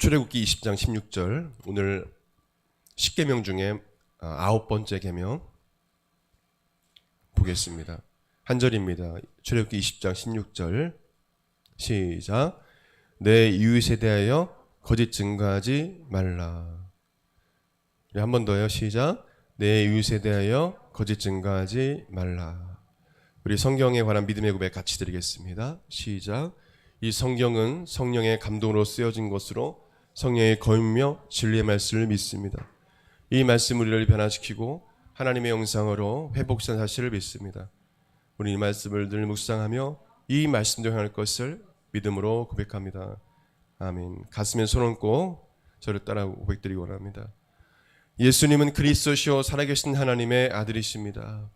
출애굽기 20장 16절, 오늘 10계명 중에 9번째 계명 보겠습니다. 한 절입니다. 출애굽기 20장 16절 시작. 내 이웃에 대하여 거짓 증거하지 말라. 한 번 더요. 시작. 내 이웃에 대하여 거짓 증거하지 말라. 우리 성경에 관한 믿음의 고백 같이 드리겠습니다. 시작. 이 성경은 성령의 감동으로 쓰여진 것으로 성령의 거임며 진리의 말씀을 믿습니다. 이 말씀 우리를 변화시키고 하나님의 영상으로 회복시키는 사실을 믿습니다. 우리 이 말씀을 늘 묵상하며 이 말씀대로 행할 것을 믿음으로 고백합니다. 아멘. 가슴에 손 얹고 저를 따라 고백드리기 원합니다. 예수님은 그리스도시요 살아계신 하나님의 아들이십니다.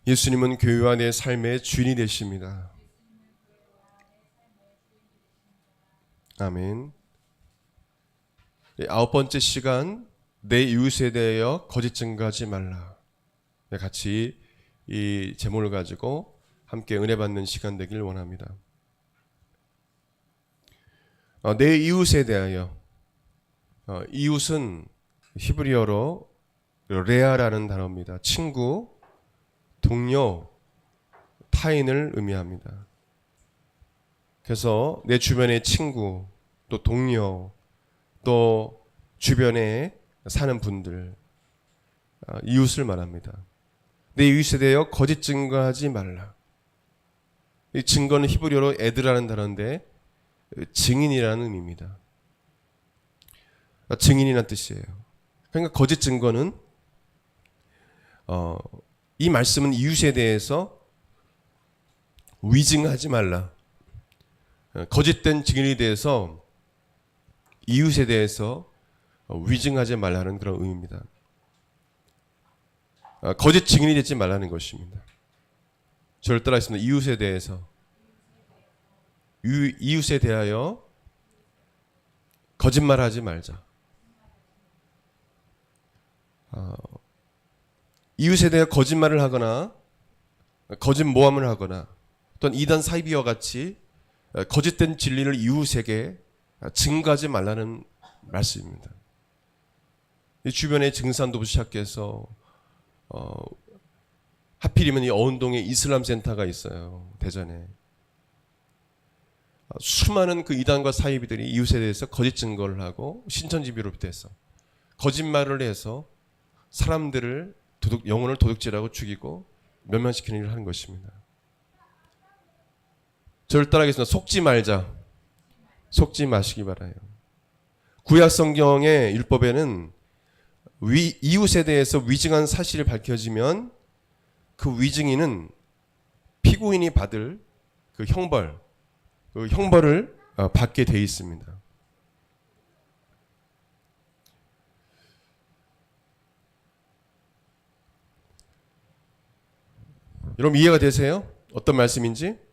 예수님은 교회와 내 삶의 주인이 되십니다. 아멘. 9번째 시간, 내 이웃에 대하여 거짓 증거하지 말라. 같이 이 제목을 가지고 함께 은혜 받는 시간 되길 원합니다. 내 이웃에 대하여, 이웃은 히브리어로 레아라는 단어입니다. 친구, 동료, 타인을 의미합니다. 그래서 내 주변의 친구, 또 동료, 또 주변에 사는 분들, 이웃을 말합니다. 내 이웃에 대하여 거짓 증거하지 말라. 이 증거는 히브리어로 에드라는 단어인데 증인이라는 의미입니다. 증인이라는 뜻이에요. 그러니까 거짓 증거는 이 말씀은 이웃에 대해서 위증하지 말라. 거짓된 증인에 대해서 이웃에 대해서 위증하지 말라는 그런 의미입니다. 거짓 증인이 되지 말라는 것입니다. 저를 따라하겠습니다. 이웃에 대해서, 이웃에 대하여 거짓말하지 말자. 이웃에 대해 거짓말을 하거나 거짓 모함을 하거나 또는 이단 사이비와 같이 거짓된 진리를 이웃에게 증거하지 말라는 말씀입니다. 주변의 증산도부터 시작해서 하필이면 이 어운동에 이슬람 센터가 있어요. 대전에. 수많은 그 이단과 사이비들이 이웃에 대해서 거짓 증거를 하고 신천지비로 비롯해서 거짓말을 해서 사람들을 영혼을 도둑질하고 죽이고 멸망시키는 일을 하는 것입니다. 저를 따라하겠습니다. 속지 말자. 속지 마시기 바라요. 구약 성경의 율법에는 이웃에 대해서 위증한 사실이 밝혀지면 그 위증인은 피고인이 받을 그 형벌을 받게 돼 있습니다. 여러분 이해가 되세요? 어떤 말씀인지?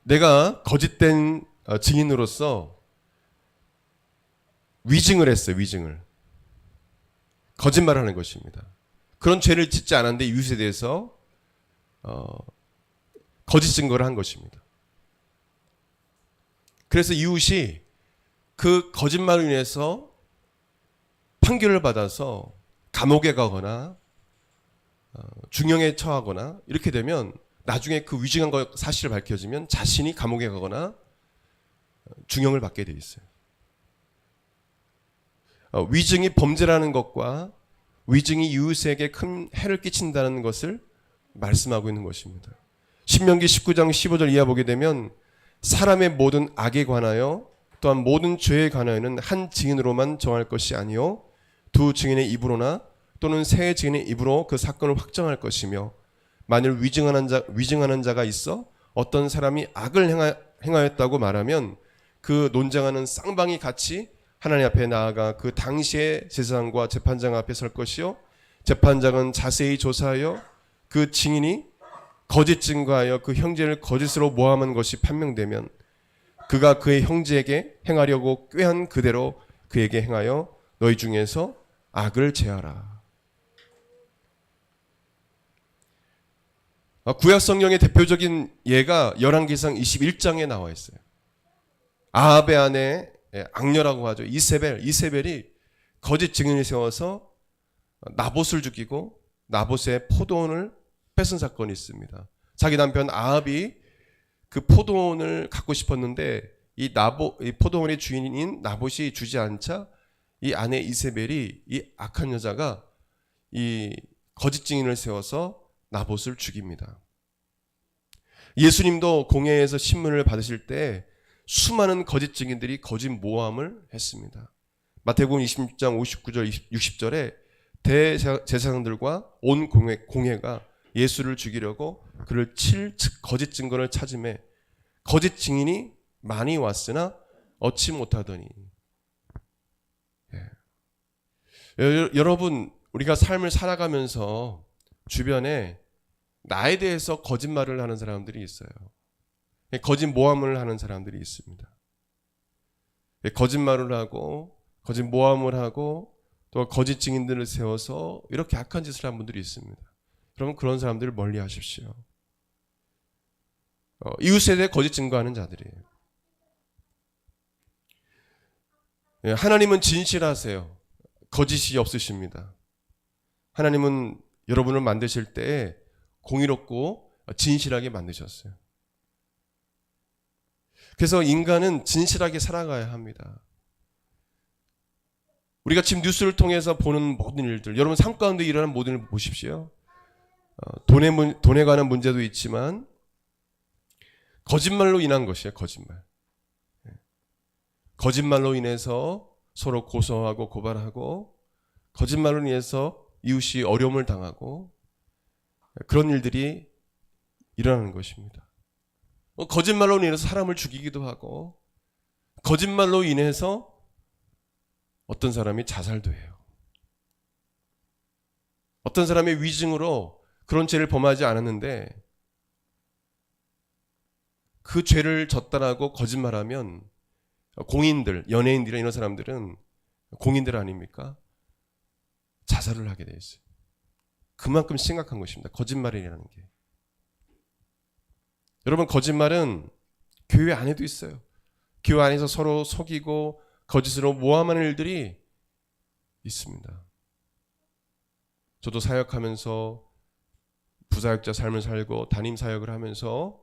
내가 거짓된 증인으로서 위증을 했어요. 위증을. 거짓말하는 것입니다. 그런 죄를 짓지 않았는데 이웃에 대해서 거짓 증거를 한 것입니다. 그래서 이웃이 그 거짓말로 인해서 판결을 받아서 감옥에 가거나 중형에 처하거나 이렇게 되면 나중에 그 위증한 사실을 밝혀지면 자신이 감옥에 가거나 중형을 받게 돼 있어요. 위증이 범죄라는 것과 위증이 이웃에게 큰 해를 끼친다는 것을 말씀하고 있는 것입니다. 신명기 19장 15절 이하 보게 되면 사람의 모든 악에 관하여 또한 모든 죄에 관하여는 한 증인으로만 정할 것이 아니요 두 증인의 입으로나 또는 세 증인의 입으로 그 사건을 확정할 것이며 만일 위증하는 자가 있어 어떤 사람이 악을 행하였다고 말하면 그 논쟁하는 쌍방이 같이 하나님 앞에 나아가 그 당시의 제사장과 재판장 앞에 설 것이요 재판장은 자세히 조사하여 그 증인이 거짓 증거하여 그 형제를 거짓으로 모함한 것이 판명되면 그가 그의 형제에게 행하려고 꾀한 그대로 그에게 행하여 너희 중에서 악을 제하라. 구약 성경의 대표적인 예가 열왕기상 21장에 나와 있어요. 아합의 아내, 악녀라고 하죠. 이세벨이 거짓 증인을 세워서 나봇을 죽이고 나봇의 포도원을 뺏은 사건이 있습니다. 자기 남편 아합이 그 포도원을 갖고 싶었는데 이 포도원의 주인인 나봇이 주지 않자 이 아내 이세벨이 이 악한 여자가 이 거짓 증인을 세워서 나봇을 죽입니다. 예수님도 공회에서 신문을 받으실 때 수많은 거짓 증인들이 거짓 모함을 했습니다. 마태복음 26장 59절 60절에 대제사장들과 온 공회가 예수를 죽이려고 그를 칠 거짓 증거를 찾음에 거짓 증인이 많이 왔으나 얻지 못하더니. 여러분, 우리가 삶을 살아가면서 주변에 나에 대해서 거짓말을 하는 사람들이 있어요. 거짓 모함을 하는 사람들이 있습니다. 거짓말을 하고 거짓 모함을 하고 또 거짓 증인들을 세워서 이렇게 악한 짓을 하는 분들이 있습니다. 그러면 그런 사람들을 멀리 하십시오. 이웃에 대해 거짓 증거하는 자들이에요. 하나님은 진실하세요. 거짓이 없으십니다. 하나님은 여러분을 만드실 때 공의롭고 진실하게 만드셨어요. 그래서 인간은 진실하게 살아가야 합니다. 우리가 지금 뉴스를 통해서 보는 모든 일들, 여러분 삶 가운데 일어나는 모든 일을 보십시오. 돈에 관한 문제도 있지만 거짓말로 인한 것이에요. 거짓말로 인해서 서로 고소하고 고발하고 거짓말로 인해서 이웃이 어려움을 당하고 그런 일들이 일어나는 것입니다. 거짓말로 인해서 사람을 죽이기도 하고 거짓말로 인해서 어떤 사람이 자살도 해요. 어떤 사람의 위증으로 그런 죄를 범하지 않았는데 그 죄를 졌다라고 거짓말하면 공인들, 연예인들이나 이런 사람들은 공인들 아닙니까? 자살을 하게 돼 있어요. 그만큼 심각한 것입니다. 거짓말이라는 게. 여러분, 거짓말은 교회 안에도 있어요. 교회 안에서 서로 속이고 거짓으로 모함하는 일들이 있습니다. 저도 사역하면서 부사역자 삶을 살고 담임 사역을 하면서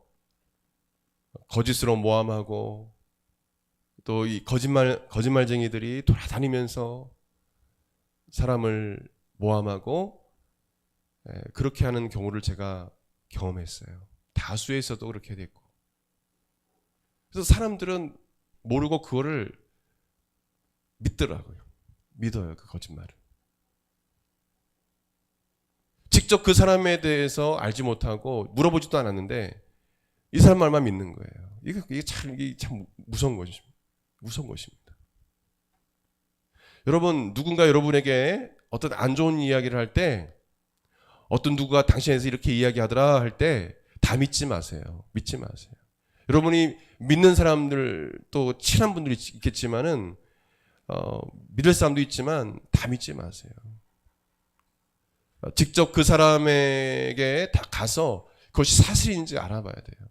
거짓으로 모함하고 또 이 거짓말쟁이들이 돌아다니면서 사람을 모함하고 그렇게 하는 경우를 제가 경험했어요. 다수에서도 그렇게 됐고. 그래서 사람들은 모르고 그거를 믿더라고요. 믿어요, 그 거짓말을. 직접 그 사람에 대해서 알지 못하고 물어보지도 않았는데 이 사람 말만 믿는 거예요. 이게 참 무서운 것입니다. 무서운 것입니다. 여러분, 누군가 여러분에게 어떤 안 좋은 이야기를 할 때 어떤 누구가 당신에 대해서 이렇게 이야기하더라 할 때 다 믿지 마세요. 믿지 마세요. 여러분이 믿는 사람들 또 친한 분들이 있겠지만은 믿을 사람도 있지만 다 믿지 마세요. 직접 그 사람에게 다 가서 그것이 사실인지 알아봐야 돼요.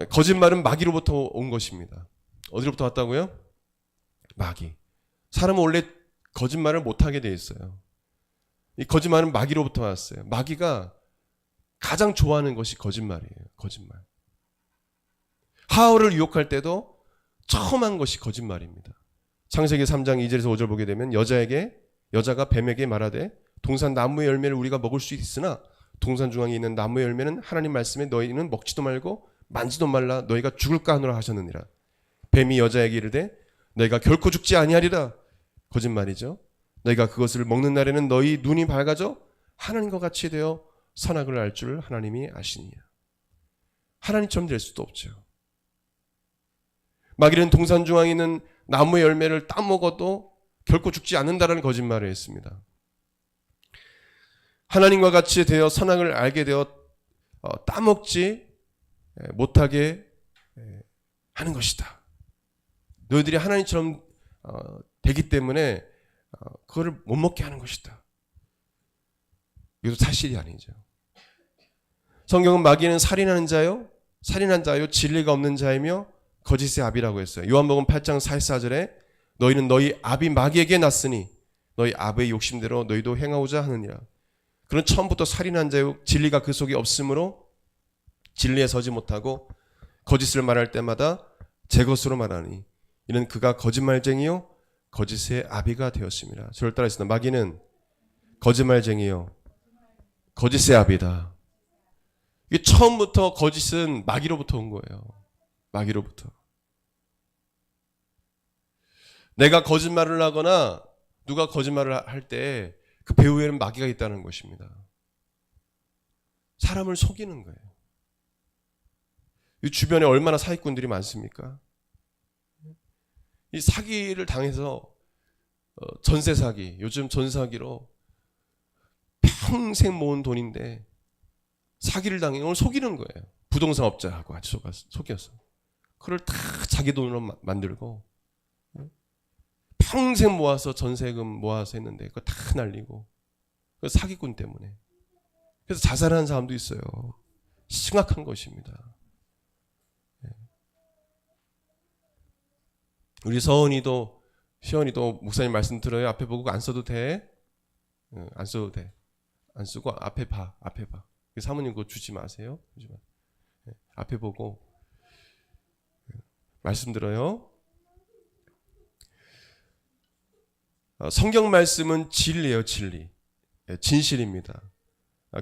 거짓말은 마귀로부터 온 것입니다. 어디로부터 왔다고요? 마귀. 사람은 원래 거짓말을 못하게 돼 있어요. 이 거짓말은 마귀로부터 왔어요. 마귀가 가장 좋아하는 것이 거짓말이에요. 거짓말. 하와를 유혹할 때도 처음 한 것이 거짓말입니다. 창세기 3장 2절에서 5절 보게 되면 여자가 뱀에게 말하되 동산 나무의 열매를 우리가 먹을 수 있으나 동산 중앙에 있는 나무의 열매는 하나님 말씀에 너희는 먹지도 말고 만지도 말라 너희가 죽을까 하노라 하셨느니라. 뱀이 여자에게 이르되 너희가 결코 죽지 아니하리라. 거짓말이죠. 너희가 그것을 먹는 날에는 너희 눈이 밝아져 하나님과 같이 되어 선악을 알 줄 하나님이 아시니라. 하나님처럼 될 수도 없죠. 마귀는 동산 중앙에 있는 나무의 열매를 따먹어도 결코 죽지 않는다라는 거짓말을 했습니다. 하나님과 같이 되어 선악을 알게 되어 따먹지 못하게 하는 것이다. 너희들이 하나님처럼 되기 때문에 그거를 못 먹게 하는 것이다. 이것도 사실이 아니죠. 성경은 마귀는 살인하는 자요, 진리가 없는 자이며 거짓의 아비라고 했어요. 요한복음 8장 44절에 너희는 너희 아비 마귀에게 났으니 너희 아비의 욕심대로 너희도 행하고자 하느니라. 그는 처음부터 살인한 자요, 진리가 그 속에 없으므로 진리에 서지 못하고 거짓을 말할 때마다 제 것으로 말하니 이는 그가 거짓말쟁이요 거짓의 아비가 되었습니다. 저를 따라하시다. 마귀는 거짓말쟁이요 거짓의 아비다. 이게 처음부터 거짓은 마귀로부터 온 거예요. 마귀로부터. 내가 거짓말을 하거나 누가 거짓말을 할 때 그 배후에는 마귀가 있다는 것입니다. 사람을 속이는 거예요. 이 주변에 얼마나 사기꾼들이 많습니까? 이 사기를 당해서 전세 사기, 요즘 전사기로 평생 모은 돈인데 사기를 당해 오늘 속이는 거예요. 부동산 업자하고 같이 속여서 그걸 다 자기 돈으로 만들고 평생 모아서 전세금 모아서 했는데 그거 다 날리고 그 사기꾼 때문에 그래서 자살하는 사람도 있어요. 심각한 것입니다. 우리 시원이도 목사님 말씀 들어요. 앞에 보고 안 써도 돼? 안 써도 돼. 안 쓰고 앞에 봐. 사모님 그거 주지 마세요. 앞에 보고 말씀 들어요. 성경 말씀은 진리예요. 진리. 진실입니다.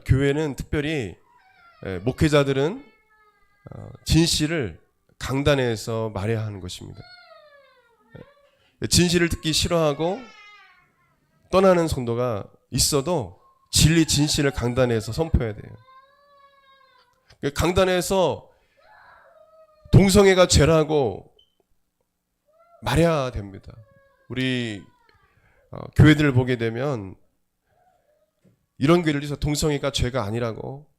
교회는 특별히 목회자들은 진실을 강단에서 말해야 하는 것입니다. 진실을 듣기 싫어하고 떠나는 성도가 있어도 진리 진실을 강단에서 선포해야 돼요. 강단에서 동성애가 죄라고 말해야 됩니다. 우리 교회들을 보게 되면 이런 교회들에서 동성애가 죄가 아니라고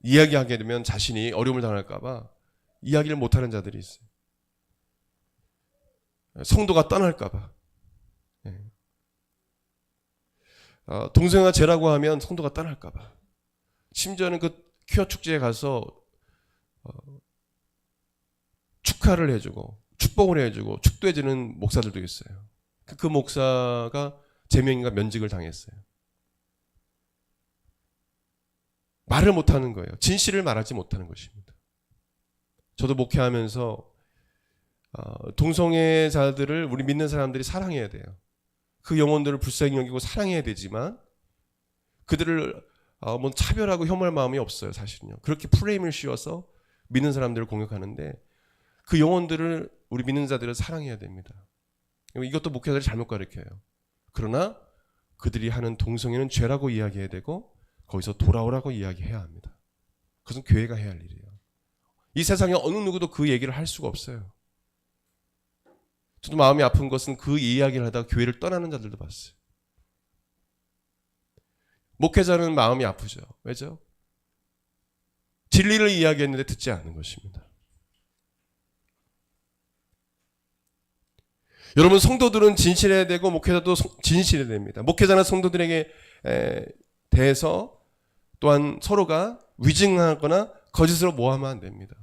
이야기하게 되면 자신이 어려움을 당할까 봐 이야기를 못하는 자들이 있어요. 성도가 떠날까 봐. 동성애가 죄라고 하면 성도가 떠날까 봐. 심지어는 그 퀴어 축제에 가서 축하를 해주고 축복을 해주고 축도해주는 목사들도 있어요. 그 목사가 제명인가 면직을 당했어요. 말을 못하는 거예요. 진실을 말하지 못하는 것입니다. 저도 목회하면서 동성애자들을 우리 믿는 사람들이 사랑해야 돼요. 그 영혼들을 불쌍히 여기고 사랑해야 되지만 그들을 뭐 차별하고 혐오할 마음이 없어요. 사실은요. 그렇게 프레임을 씌워서 믿는 사람들을 공격하는데 그 영혼들을 우리 믿는 자들을 사랑해야 됩니다. 이것도 목회자들이 잘못 가르쳐요. 그러나 그들이 하는 동성애는 죄라고 이야기해야 되고 거기서 돌아오라고 이야기해야 합니다. 그것은 교회가 해야 할 일이에요. 이 세상에 어느 누구도 그 얘기를 할 수가 없어요. 저도 마음이 아픈 것은 그 이야기를 하다가 교회를 떠나는 자들도 봤어요. 목회자는 마음이 아프죠. 왜죠? 진리를 이야기했는데 듣지 않는 것입니다. 여러분 성도들은 진실해야 되고 목회자도 진실해야 됩니다. 목회자는 성도들에게 대해서 또한 서로가 위증하거나 거짓으로 모하면 안 됩니다.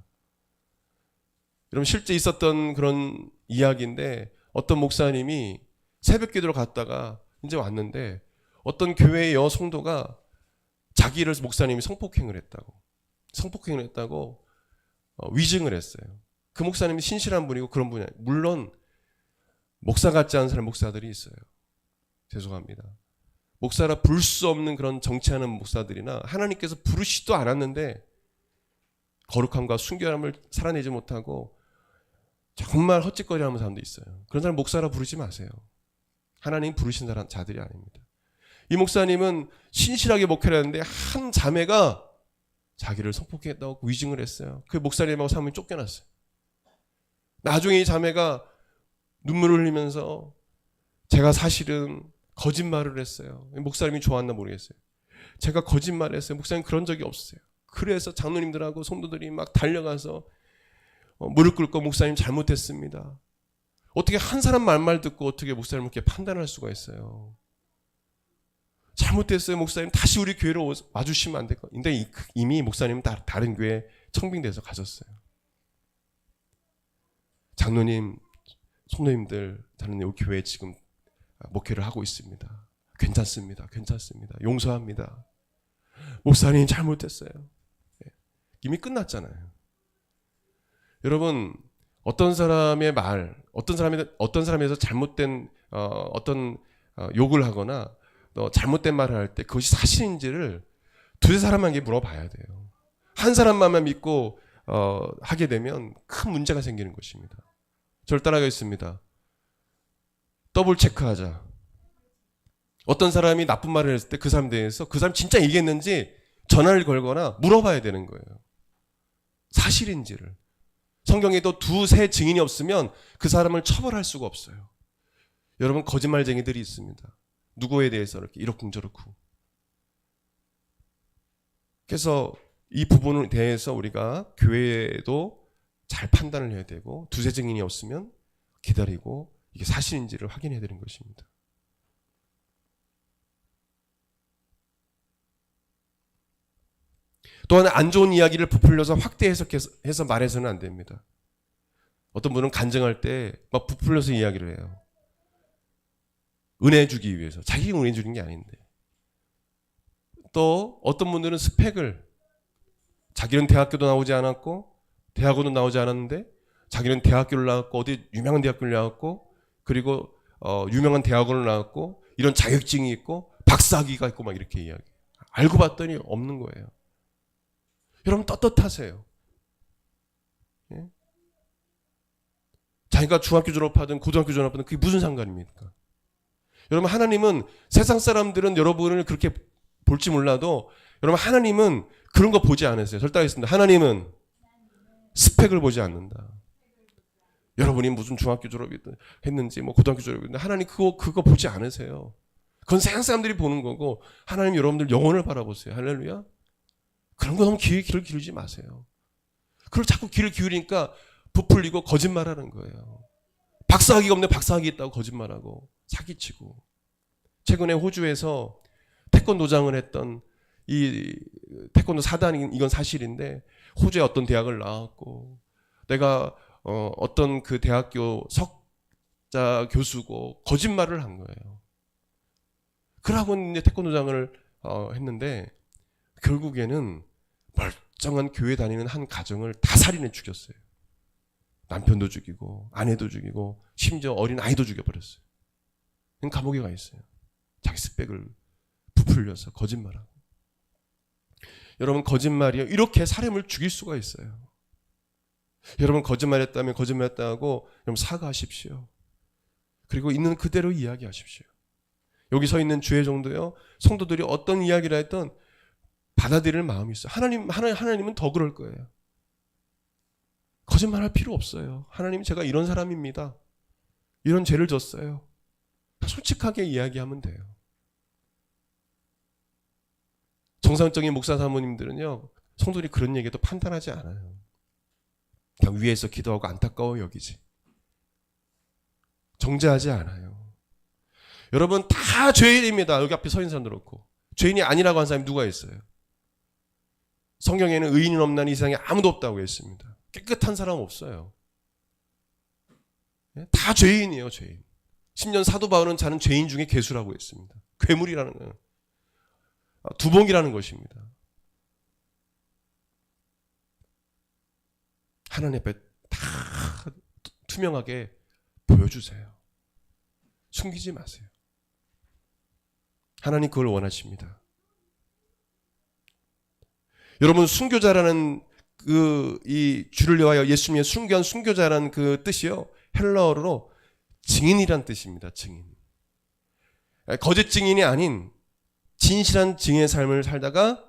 여러분 실제 있었던 그런 이야기인데 어떤 목사님이 새벽 기도를 갔다가 이제 왔는데 어떤 교회의 여성도가 자기를 목사님이 성폭행을 했다고 위증을 했어요. 그 목사님이 신실한 분이고 그런 분이 아니에요. 물론 목사 같지 않은 사람 목사들이 있어요. 죄송합니다. 목사라 부를 수 없는 그런 정치하는 목사들이나 하나님께서 부르시지도 않았는데 거룩함과 순결함을 살아내지 못하고 정말 헛짓거리하는 사람도 있어요. 그런 사람 목사라 부르지 마세요. 하나님 부르신 사람 자들이 아닙니다. 이 목사님은 신실하게 목회를 했는데 한 자매가 자기를 성폭행했다고 위증을 했어요. 그 목사님하고 사모님이 쫓겨났어요. 나중에 이 자매가 눈물을 흘리면서 제가 사실은 거짓말을 했어요. 목사님이 좋았나 모르겠어요. 제가 거짓말을 했어요. 목사님 그런 적이 없어요. 그래서 장로님들하고 성도들이 막 달려가서 무릎 꿇고 목사님 잘못했습니다. 어떻게 한 사람 말만 듣고 어떻게 목사님을 이렇게 판단할 수가 있어요? 잘못됐어요, 목사님. 다시 우리 교회로 와주시면 안 될까? 근데 이미 목사님은 다른 교회 청빙돼서 가셨어요. 장로님, 성도님들, 저는 이 교회에 지금 목회를 하고 있습니다. 괜찮습니다. 괜찮습니다. 용서합니다. 목사님 잘못됐어요. 이미 끝났잖아요. 여러분, 어떤 사람의 말, 어떤 사람에서 잘못된 욕을 하거나 잘못된 말을 할 때 그것이 사실인지를 두세 사람에게 물어봐야 돼요. 한 사람만 믿고 하게 되면 큰 문제가 생기는 것입니다. 저를 따라가겠습니다. 더블 체크하자. 어떤 사람이 나쁜 말을 했을 때 그 사람에 대해서 그 사람 진짜 얘기했는지 전화를 걸거나 물어봐야 되는 거예요. 사실인지를. 성경에도 두세 증인이 없으면 그 사람을 처벌할 수가 없어요. 여러분, 거짓말쟁이들이 있습니다. 누구에 대해서 이렇게 이러쿵저러쿵. 그래서 이 부분에 대해서 우리가 교회에도 잘 판단을 해야 되고, 두세 증인이 없으면 기다리고 이게 사실인지를 확인해야 되는 것입니다. 또한 안 좋은 이야기를 부풀려서 확대 해석해서 말해서는 안 됩니다. 어떤 분은 간증할 때 막 부풀려서 이야기를 해요. 은혜 주기 위해서. 자기가 은혜 주는 게 아닌데. 또 어떤 분들은 스펙을, 자기는 대학교도 나오지 않았고 대학원도 나오지 않았는데 자기는 대학교를 나왔고 어디 유명한 대학교를 나왔고 그리고 유명한 대학원을 나왔고 이런 자격증이 있고 박사학위가 있고 막 이렇게 이야기해요. 알고 봤더니 없는 거예요. 여러분, 떳떳하세요. 예? 자기가 중학교 졸업하든 고등학교 졸업하든 그게 무슨 상관입니까? 여러분, 하나님은, 세상 사람들은 여러분을 그렇게 볼지 몰라도 여러분, 하나님은 그런 거 보지 않으세요. 절대하겠습니다. 하나님은 스펙을 보지 않는다. 여러분이 무슨 중학교 졸업했는지 뭐 고등학교 졸업했는지 하나님 그거 보지 않으세요. 그건 세상 사람들이 보는 거고 하나님 여러분들 영혼을 바라보세요. 할렐루야. 그런 거 너무 귀를 기울이지 마세요. 그걸 자꾸 귀를 기울이니까 부풀리고 거짓말하는 거예요. 박사학위가 없네, 박사학위 있다고 거짓말하고 사기치고. 최근에 호주에서 태권도장을 했던 이 태권도 사단인, 이건 사실인데 호주의 어떤 대학을 나왔고 내가 어떤 그 대학교 석자 교수고 거짓말을 한 거예요. 그러고 이제 태권도장을 했는데 결국에는 멀쩡한 교회 다니는 한 가정을 다 살인해 죽였어요. 남편도 죽이고 아내도 죽이고 심지어 어린 아이도 죽여버렸어요. 감옥에 가 있어요. 자기 스펙을 부풀려서 거짓말하고. 여러분, 거짓말이요, 이렇게 사람을 죽일 수가 있어요. 여러분, 거짓말했다면 거짓말했다고 여러분 사과하십시오. 그리고 있는 그대로 이야기하십시오. 여기 서 있는 주의 정도요, 성도들이 어떤 이야기를 했던 받아들일 마음이 있어요. 하나님은 더 그럴 거예요. 거짓말할 필요 없어요. 하나님, 제가 이런 사람입니다. 이런 죄를 졌어요. 솔직하게 이야기하면 돼요. 정상적인 목사 사모님들은요, 성도들이 그런 얘기도 판단하지 않아요. 그냥 위에서 기도하고 안타까워 여기지. 정죄하지 않아요. 여러분, 다 죄인입니다. 여기 앞에 서 있는 사람도 그렇고. 죄인이 아니라고 한 사람이 누가 있어요? 성경에는 의인은 없나니 이 세상에 아무도 없다고 했습니다. 깨끗한 사람은 없어요. 다 죄인이에요, 죄인. 심지어 사도 바울은 자는 죄인 중에 괴수라고 했습니다. 괴물이라는 거예요. 두봉이라는 것입니다. 하나님 앞에 다 투명하게 보여주세요. 숨기지 마세요. 하나님 그걸 원하십니다. 여러분, 순교자라는 이 주를 위하여 예수님의 순교한 순교자라는 그 뜻이요, 헬라어로 증인이란 뜻입니다. 증인. 거짓 증인이 아닌 진실한 증인의 삶을 살다가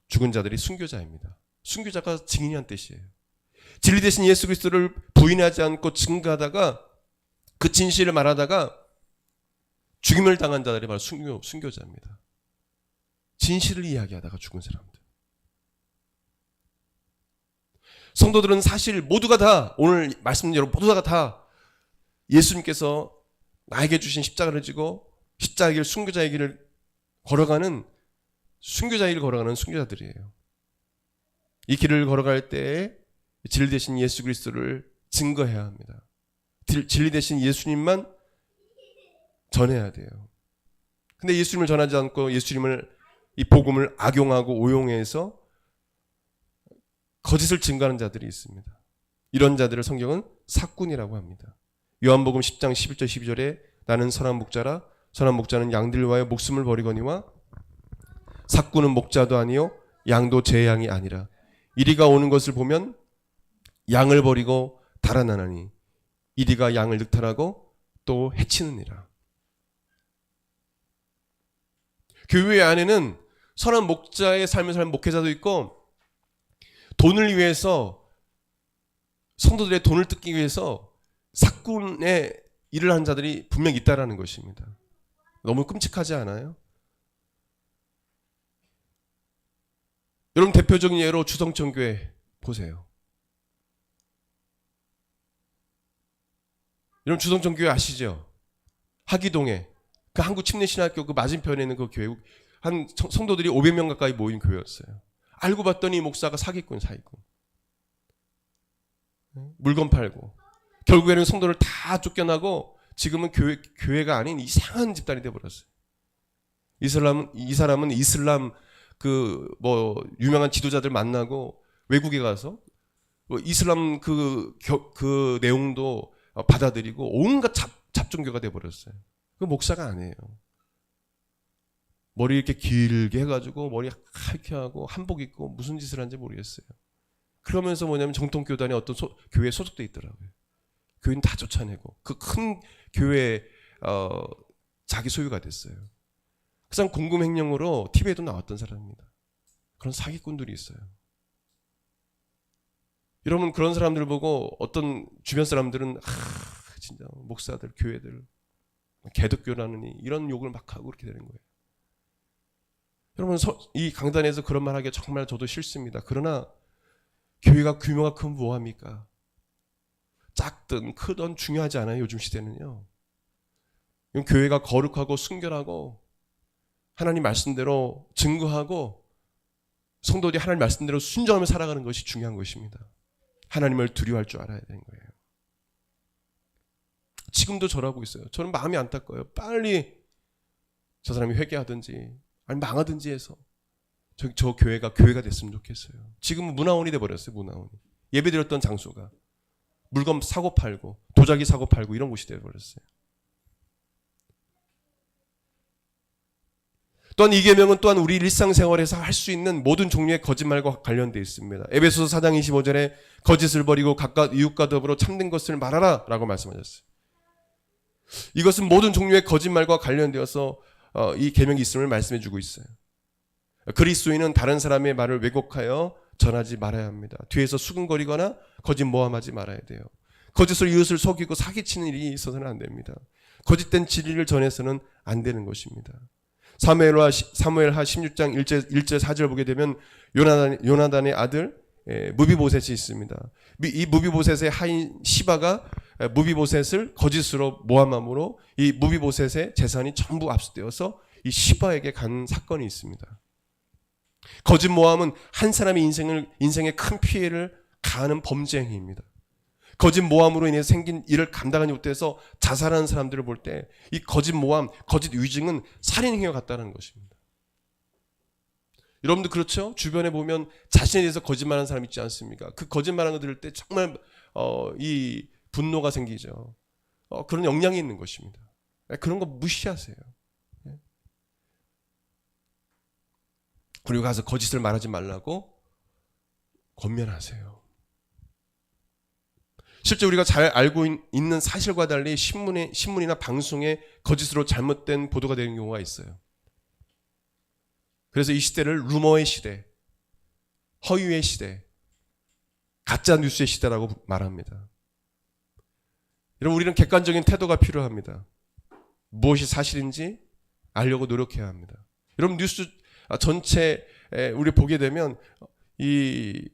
죽은 자들이 순교자입니다. 순교자가 증인이란 뜻이에요. 진리 대신 예수 그리스도를 부인하지 않고 증거하다가 그 진실을 말하다가 죽임을 당한 자들이 바로 순교자입니다. 진실을 이야기하다가 죽은 사람들. 성도들은 사실 모두가 다, 오늘 말씀 여러분 모두가 다 예수님께서 나에게 주신 십자가를 지고 십자가의 길, 순교자의 길을 걸어가는 순교자들이에요. 이 길을 걸어갈 때에 진리 되신 예수 그리스도를 증거해야 합니다. 진리 되신 예수님만 전해야 돼요. 근데 예수님을 전하지 않고 예수님을, 이 복음을 악용하고 오용해서 거짓을 증거하는 자들이 있습니다. 이런 자들을 성경은 삭군이라고 합니다. 요한복음 10장 11절 12절에 나는 선한 목자라 선한 목자는 양들 위하여 목숨을 버리거니와 삭군은 목자도 아니요 양도 제 양이 아니라 이리가 오는 것을 보면 양을 버리고 달아나나니 이리가 양을 늑탈하고 또 해치느니라. 교회 안에는 선한 목자의 삶을 사는 목회자도 있고 돈을 위해서, 성도들의 돈을 뜯기 위해서 삭군의 일을 하는 자들이 분명히 있다라는 것입니다. 너무 끔찍하지 않아요? 여러분, 대표적인 예로 주성천교회 보세요. 여러분, 주성천교회 아시죠? 하기동에 그 한국침례신학교 그 맞은편에 있는 그 교회, 한 성도들이 500명 가까이 모인 교회였어요. 알고 봤더니 목사가 사기꾼. 물건 팔고 결국에는 성도를 다 쫓겨나고 지금은 교회가 아닌 이상한 집단이 되어버렸어요. 이 사람은 이슬람 유명한 지도자들 만나고 외국에 가서 이슬람 그 내용도 받아들이고 온갖 잡종교가 되어버렸어요. 그 목사가 아니에요. 머리 이렇게 길게 해가지고 머리 하얗게 하고 한복 입고 무슨 짓을 하는지 모르겠어요. 그러면서 뭐냐면 정통교단에 어떤 교회에 소속돼 있더라고요. 교인 다 쫓아내고 그 큰 교회 자기 소유가 됐어요. 그 사람 공금횡령으로 TV에도 나왔던 사람입니다. 그런 사기꾼들이 있어요. 여러분, 그런 사람들을 보고 어떤 주변 사람들은 진짜 목사들, 교회들 개독교라느니 이런 욕을 막 하고 그렇게 되는 거예요. 여러분, 이 강단에서 그런 말 하기가 정말 저도 싫습니다. 그러나 교회가 규모가 크면 뭐합니까? 작든 크든 중요하지 않아요. 요즘 시대는요. 교회가 거룩하고 순결하고 하나님 말씀대로 증거하고 성도들이 하나님 말씀대로 순종하며 살아가는 것이 중요한 것입니다. 하나님을 두려워할 줄 알아야 되는 거예요. 지금도 저러고 있어요. 저는 마음이 안타까워요. 빨리 저 사람이 회개하든지 아니 망하든지 해서 저 교회가 됐으면 좋겠어요. 지금은 문화원이 돼버렸어요. 문화원이. 예배드렸던 장소가 물건 사고 팔고 도자기 사고 팔고 이런 곳이 돼버렸어요. 또한 이 계명은 또한 우리 일상생활에서 할 수 있는 모든 종류의 거짓말과 관련되어 있습니다. 에베소서 4장 25절에 거짓을 버리고 각각 이웃과 더불어 참된 것을 말하라 라고 말씀하셨어요. 이것은 모든 종류의 거짓말과 관련되어서 이 계명이 있음을 말씀해 주고 있어요. 그리스도인은 다른 사람의 말을 왜곡하여 전하지 말아야 합니다. 뒤에서 수근거리거나 거짓 모함하지 말아야 돼요. 거짓으로 이웃을 속이고 사기치는 일이 있어서는 안 됩니다. 거짓된 진리를 전해서는 안 되는 것입니다. 사무엘하 16장 1절 4절 보게 되면 요나단의 아들 무비보셋이 있습니다. 이 무비보셋의 하인 시바가 무비보셋을 거짓으로 모함함으로 이 무비보셋의 재산이 전부 압수되어서 이 시바에게 간 사건이 있습니다. 거짓 모함은 한 사람의 인생에 큰 피해를 가하는 범죄 행위입니다. 거짓 모함으로 인해서 생긴 일을 감당하지 못해서 자살하는 사람들을 볼 때 이 거짓 모함, 거짓 위증은 살인 행위와 같다는 것입니다. 여러분도 그렇죠? 주변에 보면 자신에 대해서 거짓말하는 사람 있지 않습니까? 그 거짓말하는 거 들을 때 정말 이 분노가 생기죠. 그런 역량이 있는 것입니다. 그런 거 무시하세요. 그리고 가서 거짓을 말하지 말라고 권면하세요. 실제 우리가 잘 알고 있는 사실과 달리 신문이나 방송에 거짓으로 잘못된 보도가 되는 경우가 있어요. 그래서 이 시대를 루머의 시대, 허위의 시대, 가짜 뉴스의 시대라고 말합니다. 여러분, 우리는 객관적인 태도가 필요합니다. 무엇이 사실인지 알려고 노력해야 합니다. 여러분, 뉴스 전체 우리 보게 되면 이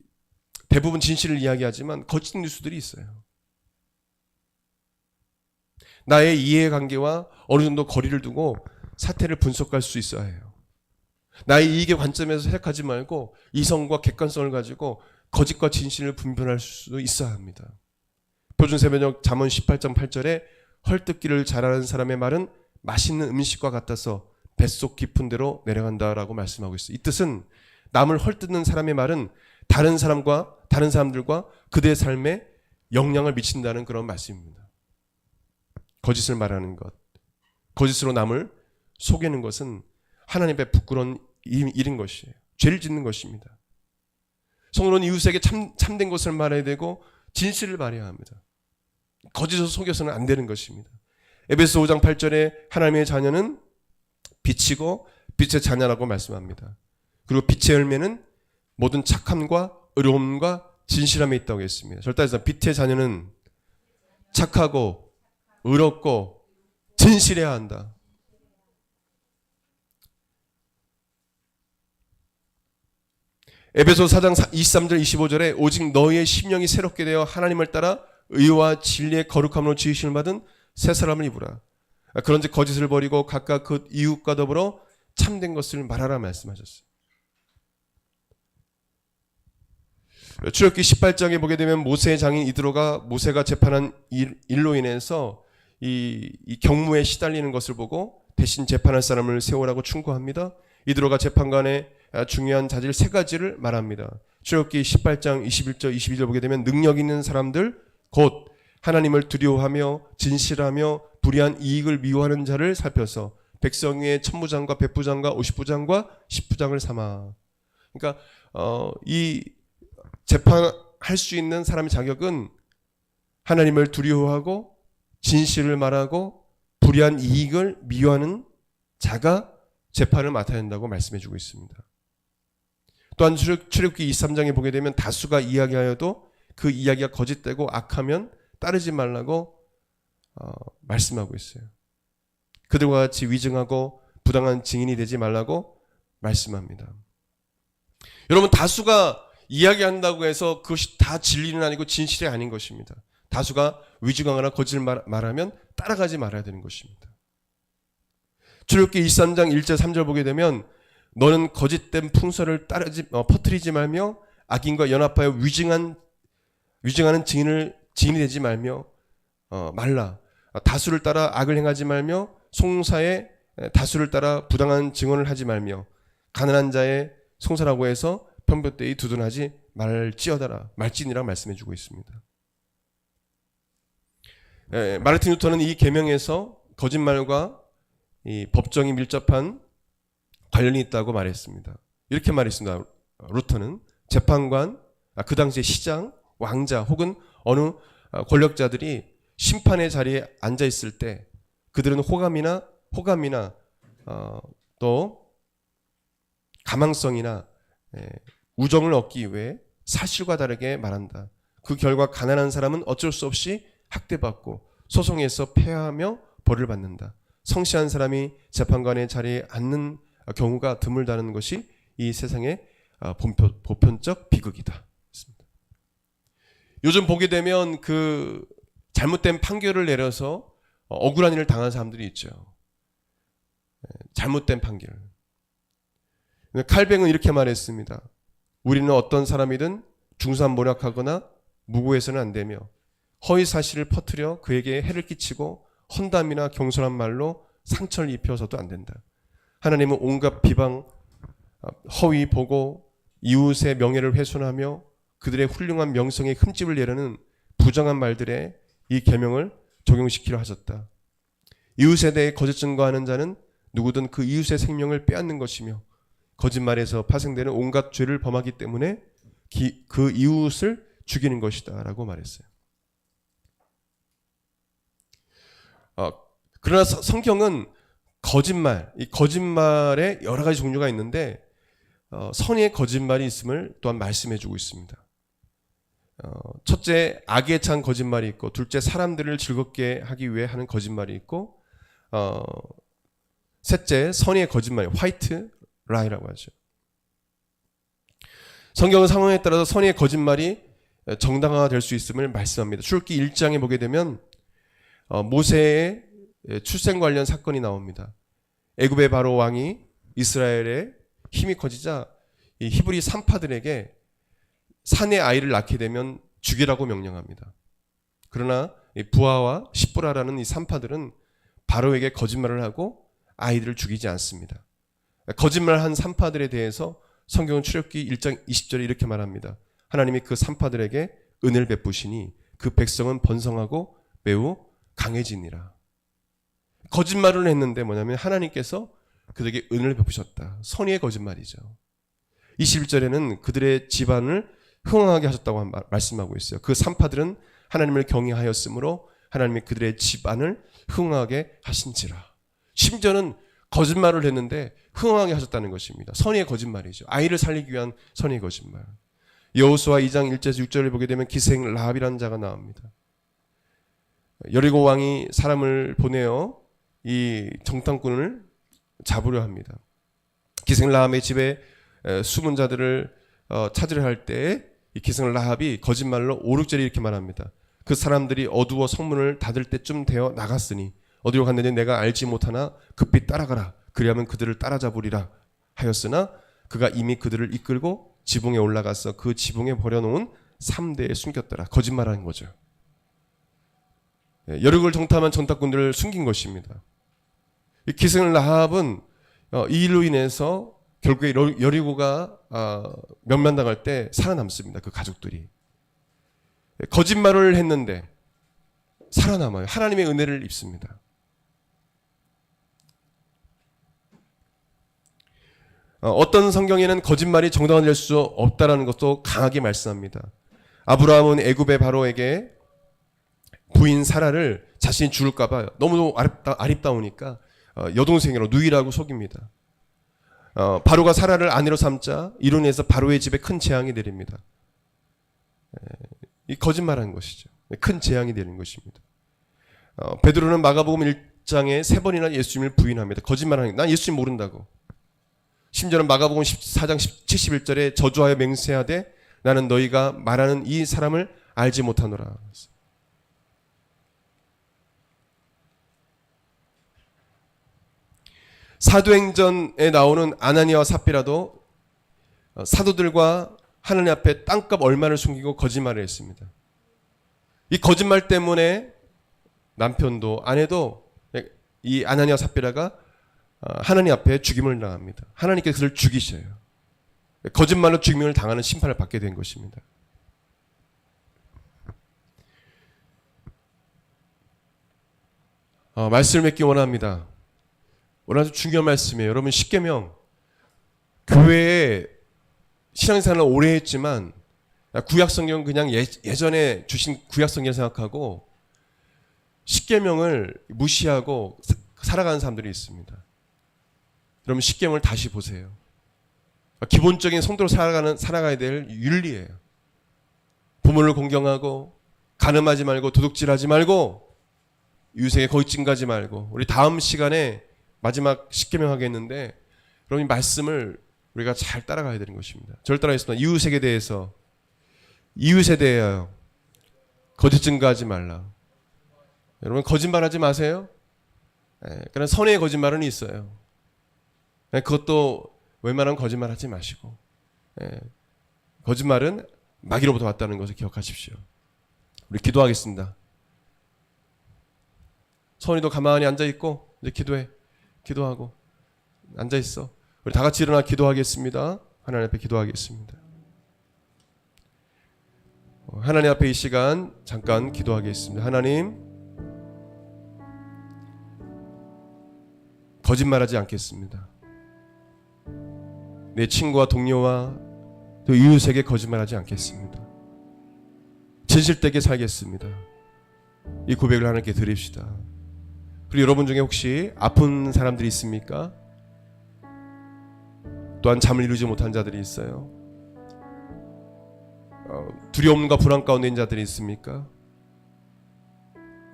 대부분 진실을 이야기하지만 거짓 뉴스들이 있어요. 나의 이해관계와 어느 정도 거리를 두고 사태를 분석할 수 있어야 해요. 나의 이익의 관점에서 생각하지 말고 이성과 객관성을 가지고 거짓과 진실을 분별할 수 있어야 합니다. 표준세번역 잠언 18장 8절에 헐뜯기를 잘하는 사람의 말은 맛있는 음식과 같아서 뱃속 깊은 데로 내려간다라고 말씀하고 있어요. 이 뜻은 남을 헐뜯는 사람의 말은 다른 사람들과 그들의 삶에 영향을 미친다는 그런 말씀입니다. 거짓을 말하는 것, 거짓으로 남을 속이는 것은 하나님의 부끄러운 일인 것이에요. 죄를 짓는 것입니다. 성도는 이웃에게 참된 것을 말해야 되고 진실을 말해야 합니다. 거짓으로 속여서는 안 되는 것입니다. 에베소 5장 8절에 하나님의 자녀는 빛이고 빛의 자녀라고 말씀합니다. 그리고 빛의 열매는 모든 착함과 의로움과 진실함에 있다고 했습니다. 절단에서 빛의 자녀는 착하고 의롭고 진실해야 한다. 에베소 4장 23절 25절에 오직 너희의 심령이 새롭게 되어 하나님을 따라 의와 진리의 거룩함으로 지으심을 받은 새 사람을 입으라. 그런즉 거짓을 버리고 각각 그 이웃과 더불어 참된 것을 말하라 말씀하셨어요. 출애굽기 18장에 보게 되면 모세의 장인 이드로가 모세가 재판한 일로 인해서 이 경무에 시달리는 것을 보고 대신 재판할 사람을 세우라고 충고합니다. 이드로가 재판관의 중요한 자질 세 가지를 말합니다. 출애굽기 18장 21절 22절 보게 되면 능력 있는 사람들 곧 하나님을 두려워하며 진실하며 불의한 이익을 미워하는 자를 살펴서 백성 위에 천부장과 백부장과 오십부장과 십부장을 삼아. 그러니까 이 재판할 수 있는 사람의 자격은 하나님을 두려워하고 진실을 말하고 불의한 이익을 미워하는 자가 재판을 맡아야 한다고 말씀해주고 있습니다. 또한 출애굽기 23장에 보게 되면 다수가 이야기하여도 그 이야기가 거짓되고 악하면 따르지 말라고 말씀하고 있어요. 그들과 같이 위증하고 부당한 증인이 되지 말라고 말씀합니다. 여러분, 다수가 이야기한다고 해서 그것이 다 진리는 아니고 진실이 아닌 것입니다. 다수가 위증하거나 거짓을 말하면 따라가지 말아야 되는 것입니다. 출애굽기 23장 1절 3절 보게 되면 너는 거짓된 풍설을 퍼뜨리지 말며 악인과 연합하여 위증하는 증인이 되지 말며 말라. 다수를 따라 악을 행하지 말며 송사에 다수를 따라 부당한 증언을 하지 말며 가난한 자의 송사라고 해서 편법되이 두둔하지 말지어다라. 말진이라 말씀해주고 있습니다. 마르틴 루터는 이 계명에서 거짓말과 이 법정이 밀접한 관련이 있다고 말했습니다. 이렇게 말했습니다. 루터는 재판관, 그 당시의 시장, 왕자 혹은 어느 권력자들이 심판의 자리에 앉아 있을 때 그들은 호감이나 또 가망성이나 우정을 얻기 위해 사실과 다르게 말한다. 그 결과 가난한 사람은 어쩔 수 없이 학대받고 소송에서 패하며 벌을 받는다. 성실한 사람이 재판관의 자리에 앉는 경우가 드물다는 것이 이 세상의 보편적 비극이다. 요즘 보게 되면 그 잘못된 판결을 내려서 억울한 일을 당한 사람들이 있죠. 잘못된 판결. 칼뱅은 이렇게 말했습니다. 우리는 어떤 사람이든 중산모략하거나 무고해서는 안 되며 허위 사실을 퍼뜨려 그에게 해를 끼치고 헌담이나 경솔한 말로 상처를 입혀서도 안 된다. 하나님은 온갖 비방, 허위 보고 이웃의 명예를 훼손하며 그들의 훌륭한 명성에 흠집을 내려는 부정한 말들에 이 계명을 적용시키려 하셨다. 이웃에 대해 거짓 증거하는 자는 누구든 그 이웃의 생명을 빼앗는 것이며 거짓말에서 파생되는 온갖 죄를 범하기 때문에 그 이웃을 죽이는 것이다 라고 말했어요. 그러나 성경은 이 거짓말에 여러 가지 종류가 있는데 선의의 거짓말이 있음을 또한 말씀해주고 있습니다. 첫째, 악에 찬 거짓말이 있고, 둘째, 사람들을 즐겁게 하기 위해 하는 거짓말이 있고, 셋째, 선의의 거짓말, 화이트 라이라고 하죠. 성경은 상황에 따라서 선의의 거짓말이 정당화될 수 있음을 말씀합니다. 출애굽기 1장에 보게 되면 모세의 출생 관련 사건이 나옵니다. 애굽의 바로 왕이 이스라엘의 힘이 커지자 이 히브리 산파들에게 산의 아이를 낳게 되면 죽이라고 명령합니다. 그러나 부하와 시브라라는 이 산파들은 바로에게 거짓말을 하고 아이들을 죽이지 않습니다. 거짓말한 산파들에 대해서 성경은 출애굽기 1장 20절에 이렇게 말합니다. 하나님이 그 산파들에게 은혜를 베푸시니 그 백성은 번성하고 매우 강해지니라. 거짓말을 했는데 뭐냐면 하나님께서 그들에게 은혜를 베푸셨다. 선의의 거짓말이죠. 21절에는 그들의 집안을 흥황하게 하셨다고 말씀하고 있어요. 그 산파들은 하나님을 경외하였으므로 하나님이 그들의 집안을 흥황하게 하신지라. 심지어는 거짓말을 했는데 흥황하게 하셨다는 것입니다. 선의의 거짓말이죠. 아이를 살리기 위한 선의의 거짓말. 여호수아 2장 1절에서 6절을 보게 되면 기생 라합이라는 자가 나옵니다. 여리고 왕이 사람을 보내어 이 정탐꾼을 잡으려 합니다. 기생 라합의 집에 숨은 자들을 찾으려 할 때 이 기생 라합이 거짓말로 5, 6절에 이렇게 말합니다. 그 사람들이 어두워 성문을 닫을 때쯤 되어 나갔으니 어디로 갔는지 내가 알지 못하나 급히 따라가라. 그리하면 그들을 따라잡으리라 하였으나 그가 이미 그들을 이끌고 지붕에 올라가서 그 지붕에 버려놓은 3대에 숨겼더라. 거짓말하는 거죠. 여리고를 정탐한 정탐꾼들을 숨긴 것입니다. 이 기생 라합은 이 일로 인해서 결국에 여리고가 멸망당할 때 살아남습니다. 그 가족들이. 거짓말을 했는데 살아남아요. 하나님의 은혜를 입습니다. 어떤 성경에는 거짓말이 정당화될 수 없다라는 것도 강하게 말씀합니다. 아브라함은 애굽의 바로에게 부인 사라를 자신이 죽을까 봐 너무 아립다우니까 여동생으로 누이라고 속입니다. 바로가 사라를 아내로 삼자 이로 인해서 바로의 집에 큰 재앙이 내립니다. 이 거짓말하는 것이죠. 큰 재앙이 내리는 것입니다. 베드로는 마가복음 1장에 3번이나 예수님을 부인합니다. 거짓말하는 난 예수님 모른다고. 심지어는 마가복음 14장 71절에 저주하여 맹세하되 나는 너희가 말하는 이 사람을 알지 못하노라. 사도행전에 나오는 아나니아와 삽비라도 사도들과 하나님 앞에 땅값 얼마를 숨기고 거짓말을 했습니다. 이 거짓말 때문에 남편도 아내도 이 아나니아와 삽비라가 하나님 앞에 죽임을 당합니다. 하나님께서 그를 죽이셔요. 거짓말로 죽임을 당하는 심판을 받게 된 것입니다. 말씀을 맺기 원합니다. 오늘 아주 중요한 말씀이에요. 여러분 십계명 교회에 신앙생활을 오래 했지만 구약성경 그냥 예전에 주신 구약성경을 생각하고 십계명을 무시하고 살아가는 사람들이 있습니다. 여러분 십계명을 다시 보세요. 기본적인 성도로 살아가야 될 윤리예요. 부모를 공경하고 간음하지 말고 도둑질하지 말고 이웃에게 거짓증가하지 말고 우리 다음 시간에 마지막 십계명 하겠는데 여러분 이 말씀을 우리가 잘 따라가야 되는 것입니다. 저를 따라하겠습니다. 이웃에 대하여 거짓 증거하지 말라. 여러분 거짓말하지 마세요. 그러나 선의 거짓말은 있어요. 그것도 웬만하면 거짓말하지 마시고 거짓말은 마귀로부터 왔다는 것을 기억하십시오. 우리 기도하겠습니다. 선이도 가만히 앉아있고 이제 기도하고 앉아있어. 우리 다 같이 일어나 기도하겠습니다. 하나님 앞에 기도하겠습니다. 하나님 앞에 이 시간 잠깐 기도하겠습니다. 하나님, 거짓말하지 않겠습니다. 내 친구와 동료와 또 이웃에게 거짓말하지 않겠습니다. 진실되게 살겠습니다. 이 고백을 하나님께 드립시다. 그리고 여러분 중에 혹시 아픈 사람들이 있습니까? 또한 잠을 이루지 못한 자들이 있어요. 두려움과 불안 가운데 있는 자들이 있습니까?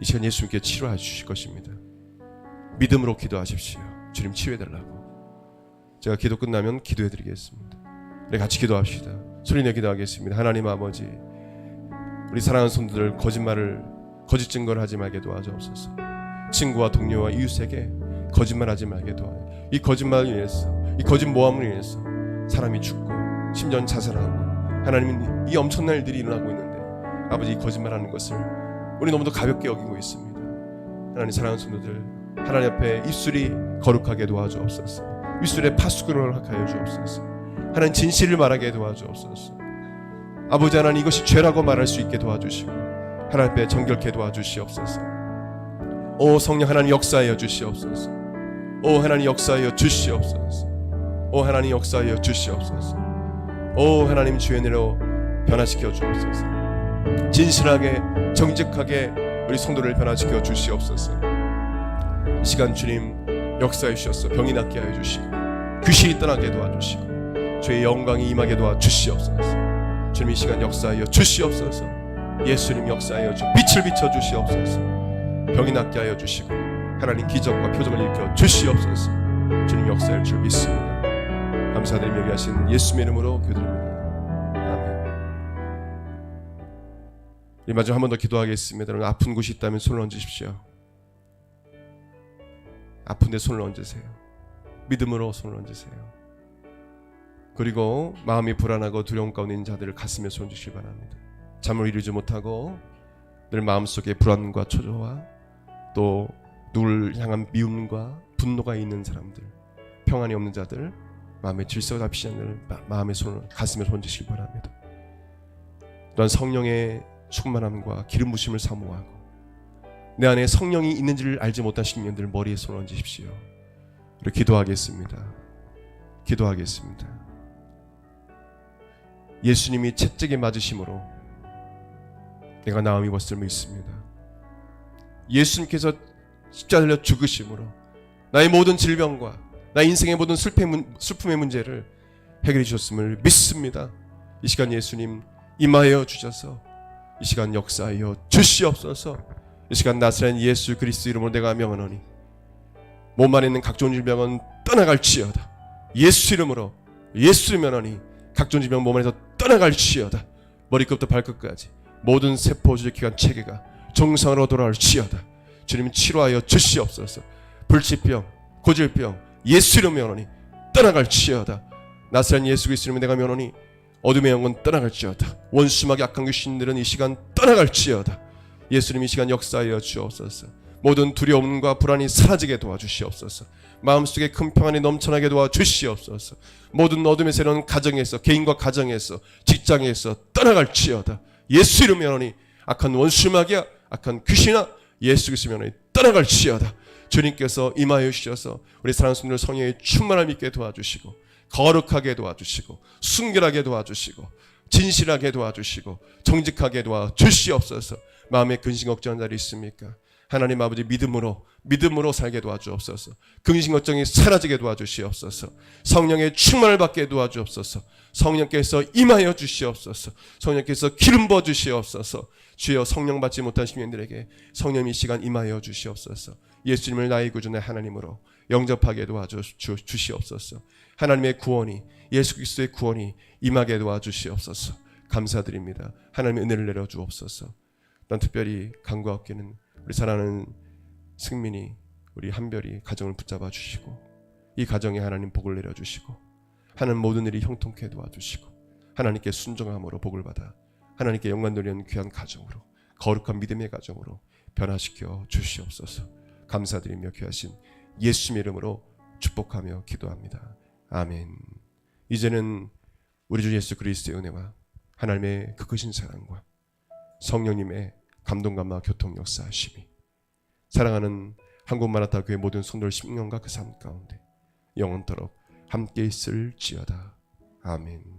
이 시간 예수님께 치료해 주실 것입니다. 믿음으로 기도하십시오. 주님 치유해달라고. 제가 기도 끝나면 기도해드리겠습니다. 우리 같이 기도합시다. 소리내 기도하겠습니다. 하나님 아버지, 우리 사랑하는 성도들 거짓 증거를 하지 말게 도와주옵소서. 친구와 동료와 이웃에게 거짓말하지 말게 도와주옵소서. 이 거짓말을 인해서, 이 거짓 모함을 인해서 사람이 죽고 심지어 자살하고, 하나님은 이 엄청난 일들이 일어나고 있는데 아버지, 이 거짓말하는 것을 우리 너무도 가볍게 여기고 있습니다. 하나님, 사랑하는 성도들, 하나님 앞에 입술이 거룩하게 도와주옵소서. 입술에 파수꾼을 하여 주옵소서. 하나님, 진실을 말하게 도와주옵소서. 아버지 하나님, 이것이 죄라고 말할 수 있게 도와주시고 하나님 앞에 정결케 도와주시옵소서. 오 성령 하나님, 역사하여 주시옵소서. 오 하나님, 역사하여 주시옵소서. 오 하나님, 역사하여 주시옵소서. 오 하나님, 주의 은혜로 변화시켜 주옵소서. 진실하게 정직하게 우리 성도를 변화시켜 주시옵소서. 이 시간 주님 역사해 주셔서 병이 낫게 하여 주시고 귀신이 떠나게 도와주시고 주의 영광이 임하게 도와주시옵소서. 주님, 이 시간 역사하여 주시옵소서. 예수님 역사하여 빛을 비춰 주시옵소서. 병이 낫게 하여 주시고 하나님 기적과 표적을 일으켜 주시옵소서. 주님 역사할 줄 믿습니다. 감사드리며 여기하신 예수님의 이름으로 기도드립니다. 아멘. 이 마지막 한 번 더 기도하겠습니다. 여러분, 아픈 곳이 있다면 손을 얹으십시오. 아픈 데 손을 얹으세요. 믿음으로 손을 얹으세요. 그리고 마음이 불안하고 두려움 가운데 있는 자들을 가슴에 손 주시기 바랍니다. 잠을 이루지 못하고 늘 마음속에 불안과 초조와 또 누구를 향한 미움과 분노가 있는 사람들, 평안이 없는 자들, 마음의 질서가 잡히지 않는 마음의 손을 가슴에 손 주시기 바랍니다. 또한 성령의 충만함과 기름 부심을 사모하고 내 안에 성령이 있는지를 알지 못한 신령들 머리에 손을 얹으십시오. 우리 기도하겠습니다. 기도하겠습니다. 예수님이 채찍에 맞으심으로 내가 나음이 입었을 믿습니다. 예수님께서 십자가에 달려 죽으심으로 나의 모든 질병과 나의 인생의 모든 슬픔의 문제를 해결해 주셨음을 믿습니다. 이 시간 예수님 임하여 주셔서 이 시간 역사하여 주시옵소서. 이 시간 나사렛 예수 그리스도 이름으로 내가 명하노니 몸 안에 있는 각종 질병은 떠나갈지어다. 예수 이름으로, 예수 명하노니 각종 질병 몸 안에서 떠나갈지어다. 머리끝부터 발끝까지 모든 세포 조직기관 체계가 정상으로 돌아올지어다. 주님 치료하여 주시옵소서. 불치병, 고질병 예수 이름 명하노니 떠나갈지어다. 나사렛 예수 그리스도 이름으로 내가 명하노니 어둠의 영은 떠나갈지어다. 원수막이 악한 귀신들은 이 시간 떠나갈지어다. 예수님 이 시간 역사하여 주옵소서. 모든 두려움과 불안이 사라지게 도와주시옵소서. 마음속에 큰 평안이 넘쳐나게 도와주시옵소서. 모든 어둠의 새로운 가정에서, 개인과 가정에서, 직장에서 떠나갈지어다. 예수 이름 명하노니 악한 원수막이야, 악한 귀신아, 예수 그리스도 명하노니 떠나갈지어다. 주님께서 임하여 주셔서 우리 사랑하는 성도들 성령의 충만함 있게 도와주시고 거룩하게 도와주시고 순결하게 도와주시고 진실하게 도와주시고 정직하게 도와주시옵소서. 마음에 근심 걱정한 자리 있습니까? 하나님 아버지 믿음으로 살게 도와주옵소서. 근심 걱정이 사라지게 도와주시옵소서. 성령의 충만을 받게 도와주옵소서. 성령께서 임하여 주시옵소서. 성령께서 기름 부어 주시옵소서. 주여 성령 받지 못한 시민들에게 성령이 시간 임하여 주시옵소서. 예수님을 나의 구주의 하나님으로 영접하게 도와주시옵소서. 하나님의 구원이, 예수 그리스도의 구원이 임하게 도와주시옵소서. 감사드립니다. 하나님의 은혜를 내려주옵소서. 난 특별히 간구와 없기는 우리 사랑하는 승민이, 우리 한별이 가정을 붙잡아 주시고 이 가정에 하나님 복을 내려주시고 하나님 모든 일이 형통케 도와주시고 하나님께 순종함으로 복을 받아 하나님께 영광 돌리는 귀한 가정으로, 거룩한 믿음의 가정으로 변화시켜 주시옵소서. 감사드리며 귀하신 예수님의 이름으로 축복하며 기도합니다. 아멘. 이제는 우리 주 예수 그리스도의 은혜와 하나님의 그 크신 사랑과 성령님의 감동감화 교통 역사하심이 사랑하는 한국마라타 교회 모든 성도들 10년과 그 삶 가운데 영원토록 함께 있을지어다. 아멘.